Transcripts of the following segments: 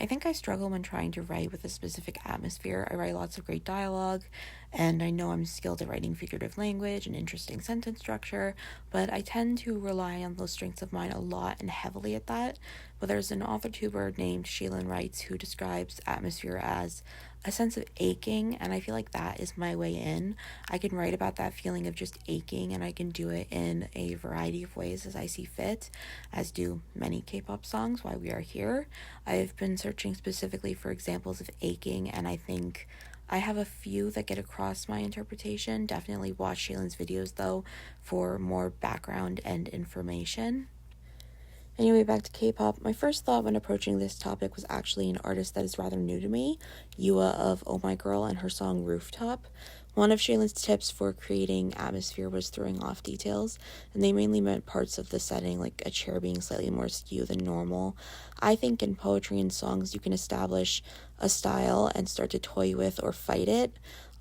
think I struggle when trying to write with a specific atmosphere. I write lots of great dialogue, and I know I'm skilled at writing figurative language and interesting sentence structure, but I tend to rely on those strengths of mine a lot and heavily at that. But there's an author tuber named Shaylin Wrights who describes atmosphere as a sense of aching, and I feel like that is my way in. I can write about that feeling of just aching, and I can do it in a variety of ways as I see fit, as do many K-pop songs while we are here. I've been searching specifically for examples of aching, and I think I have a few that get across my interpretation. Definitely watch Shaylin's videos though for more background and information. Anyway, back to K-pop. My first thought when approaching this topic was actually an artist that is rather new to me, Yooa of Oh My Girl and her song Rooftop. One of Shaylin's tips for creating atmosphere was throwing off details, and they mainly meant parts of the setting, like a chair being slightly more askew than normal. I think in poetry and songs you can establish a style and start to toy with or fight it.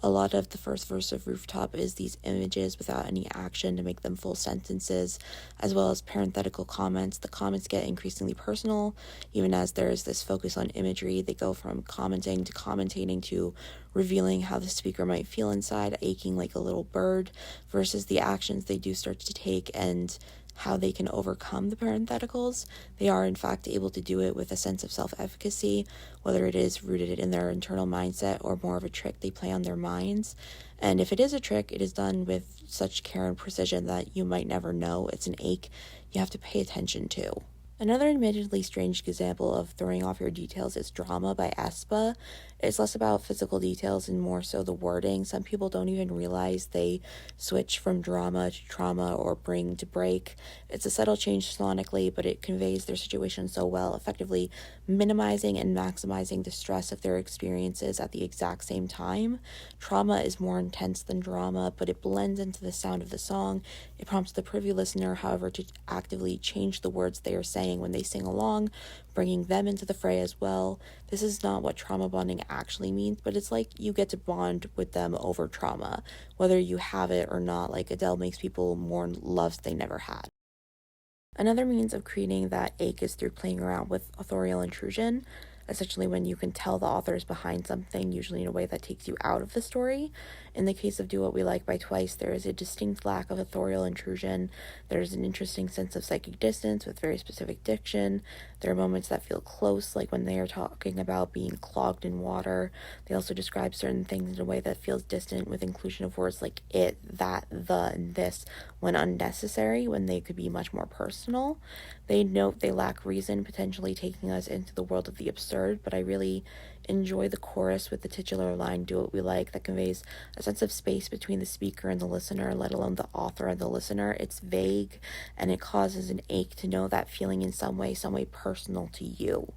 A lot of the first verse of Rooftop is these images without any action to make them full sentences, as well as parenthetical comments. The comments get increasingly personal, even as there is this focus on imagery. They go from commenting to commentating to revealing how the speaker might feel inside, aching like a little bird, versus the actions they do start to take and how they can overcome the parentheticals. They are, in fact, able to do it with a sense of self-efficacy, whether it is rooted in their internal mindset or more of a trick they play on their minds. And if it is a trick, it is done with such care and precision that you might never know it's an ache you have to pay attention to. Another admittedly strange example of throwing off your details is Drama by aespa. It's less about physical details and more so the wording. Some people don't even realize they switch from drama to trauma or bring to break. It's a subtle change sonically, but it conveys their situation so well, effectively minimizing and maximizing the stress of their experiences at the exact same time. Trauma is more intense than drama, but it blends into the sound of the song. It prompts the privy listener, however, to actively change the words they are saying when they sing along, bringing them into the fray as well. This is not what trauma bonding actually means, but it's like you get to bond with them over trauma, whether you have it or not. Like Adele makes people mourn loves they never had. Another means of creating that ache is through playing around with authorial intrusion, essentially when you can tell the author is behind something, usually in a way that takes you out of the story. In the case of Do What We Like by Twice, there is a distinct lack of authorial intrusion. There's an interesting sense of psychic distance with very specific diction. There are moments that feel close, like when they are talking about being clogged in water. They also describe certain things in a way that feels distant, with inclusion of words like it, that, the, and this, when unnecessary, when they could be much more personal. They note they lack reason, potentially taking us into the world of the absurd, but I really enjoy the chorus with the titular line, Do What We Like, that conveys a sense of space between the speaker and the listener, let alone the author and the listener. It's vague, and it causes an ache to know that feeling in some way personal to you.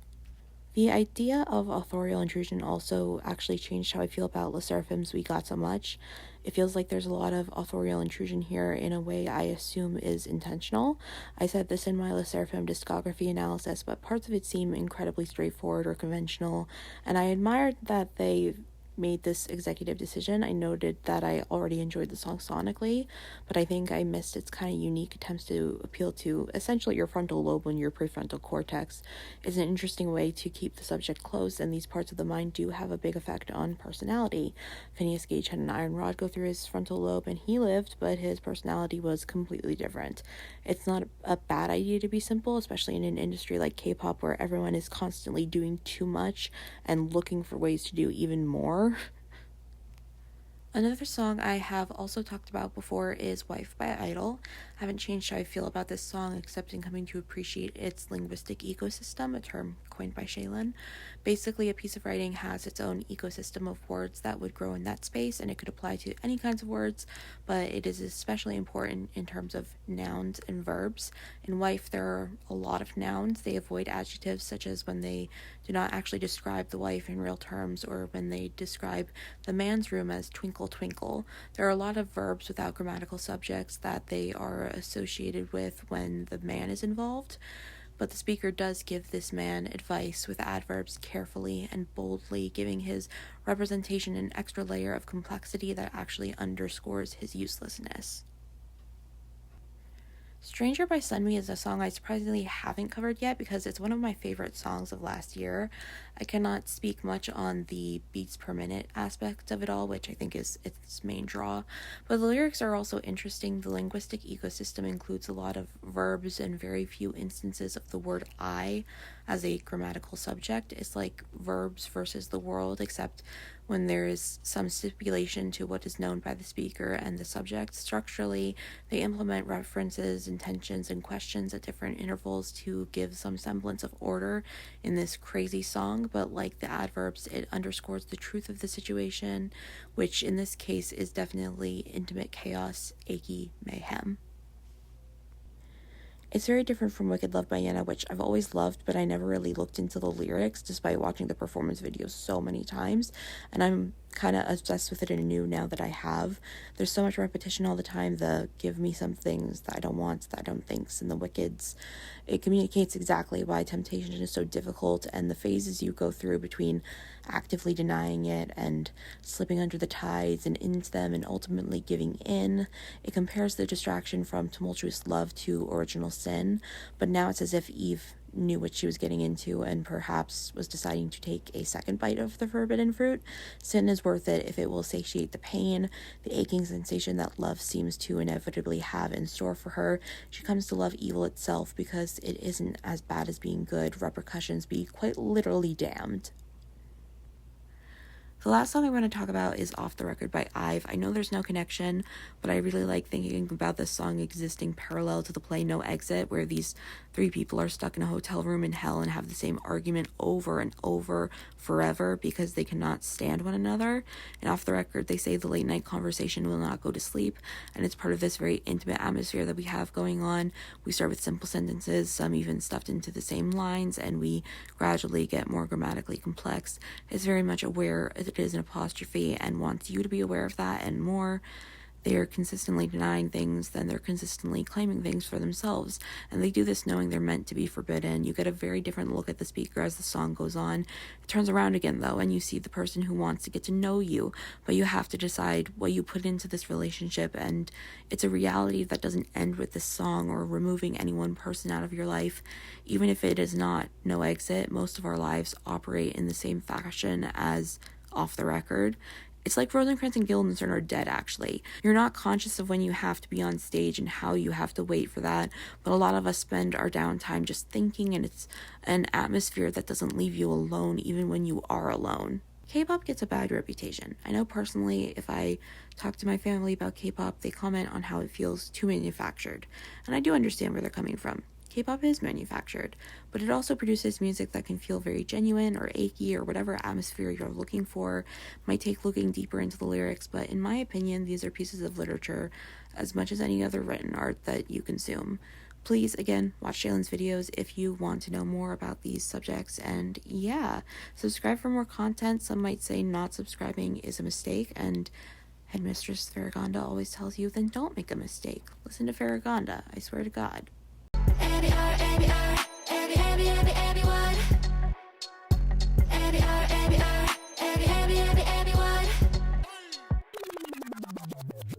The idea of authorial intrusion also actually changed how I feel about Sserafim's We Got So Much. It feels like there's a lot of authorial intrusion here in a way I assume is intentional. I said this in my Sserafim discography analysis, but parts of it seem incredibly straightforward or conventional, and I admired that they made this executive decision. I noted that I already enjoyed the song sonically, but I think I missed its kind of unique attempts to appeal to essentially your frontal lobe and your prefrontal cortex. It's an interesting way to keep the subject close, and these parts of the mind do have a big effect on personality. Phineas Gage had an iron rod go through his frontal lobe and he lived, but his personality was completely different. It's not a bad idea to be simple, especially in an industry like K-pop where everyone is constantly doing too much and looking for ways to do even more. Another song I have also talked about before is Wife by I-dle. I haven't changed how I feel about this song except in coming to appreciate its linguistic ecosystem, a term coined by Shaylin. Basically, a piece of writing has its own ecosystem of words that would grow in that space, and it could apply to any kinds of words, but it is especially important in terms of nouns and verbs. In Wife, there are a lot of nouns. They avoid adjectives, such as when they do not actually describe the wife in real terms, or when they describe the man's room as twinkle twinkle. There are a lot of verbs without grammatical subjects that they are associated with when the man is involved, but the speaker does give this man advice with adverbs carefully and boldly, giving his representation an extra layer of complexity that actually underscores his uselessness. Stranger by Sunmi is a song I surprisingly haven't covered yet because it's one of my favorite songs of last year. I cannot speak much on the beats per minute aspect of it all, which I think is its main draw, but the lyrics are also interesting. The linguistic ecosystem includes a lot of verbs and very few instances of the word I as a grammatical subject. It's like verbs versus the world, except when there is some stipulation to what is known by the speaker and the subject. Structurally, they implement references, intentions, and questions at different intervals to give some semblance of order in this crazy song, but like the adverbs, it underscores the truth of the situation, which in this case is definitely intimate chaos, achy mayhem. It's very different from Wicked Love by Yena, which I've always loved, but I never really looked into the lyrics despite watching the performance videos so many times, and I'm kind of obsessed with it anew now that I have. There's so much repetition all the time, the give me some things that I don't want, that I don't think's, and the Wickeds. It communicates exactly why temptation is so difficult, and the phases you go through between actively denying it and slipping under the tides and into them and ultimately giving in. It compares the distraction from tumultuous love to original sin, but now it's as if Eve knew what she was getting into and perhaps was deciding to take a second bite of the forbidden fruit. Sin is worth it if it will satiate the pain, the aching sensation that love seems to inevitably have in store for her. She comes to love evil itself because it isn't as bad as being good. Repercussions be quite literally damned. The last song I want to talk about is Off the Record by Ive. I know there's no connection, but I really like thinking about this song existing parallel to the play No Exit, where these three people are stuck in a hotel room in hell and have the same argument over and over forever because they cannot stand one another. And off the record, they say the late night conversation will not go to sleep, and it's part of this very intimate atmosphere that we have going on. We start with simple sentences, some even stuffed into the same lines, and we gradually get more grammatically complex. It's very much aware it is an apostrophe and wants you to be aware of that and more. They're consistently denying things, then they're consistently claiming things for themselves, and they do this knowing they're meant to be forbidden. You get a very different look at the speaker as the song goes on. It turns around again, though, and you see the person who wants to get to know you, but you have to decide what you put into this relationship, and it's a reality that doesn't end with this song or removing any one person out of your life. Even if it is not No Exit, most of our lives operate in the same fashion as Off the Record. It's like Rosencrantz and Guildenstern are dead, actually. You're not conscious of when you have to be on stage and how you have to wait for that, but a lot of us spend our downtime just thinking, and it's an atmosphere that doesn't leave you alone even when you are alone. K-pop gets a bad reputation. I know personally, if I talk to my family about K-pop, they comment on how it feels too manufactured, and I do understand where they're coming from. K-pop is manufactured, but it also produces music that can feel very genuine or achy or whatever atmosphere you're looking for. Might take looking deeper into the lyrics, but in my opinion, these are pieces of literature as much as any other written art that you consume. Please, again, watch Jalen's videos if you want to know more about these subjects, and yeah, subscribe for more content. Some might say not subscribing is a mistake, and Headmistress Farragonda always tells you, then don't make a mistake. Listen to Farragonda, I swear to God. ABR, ABR.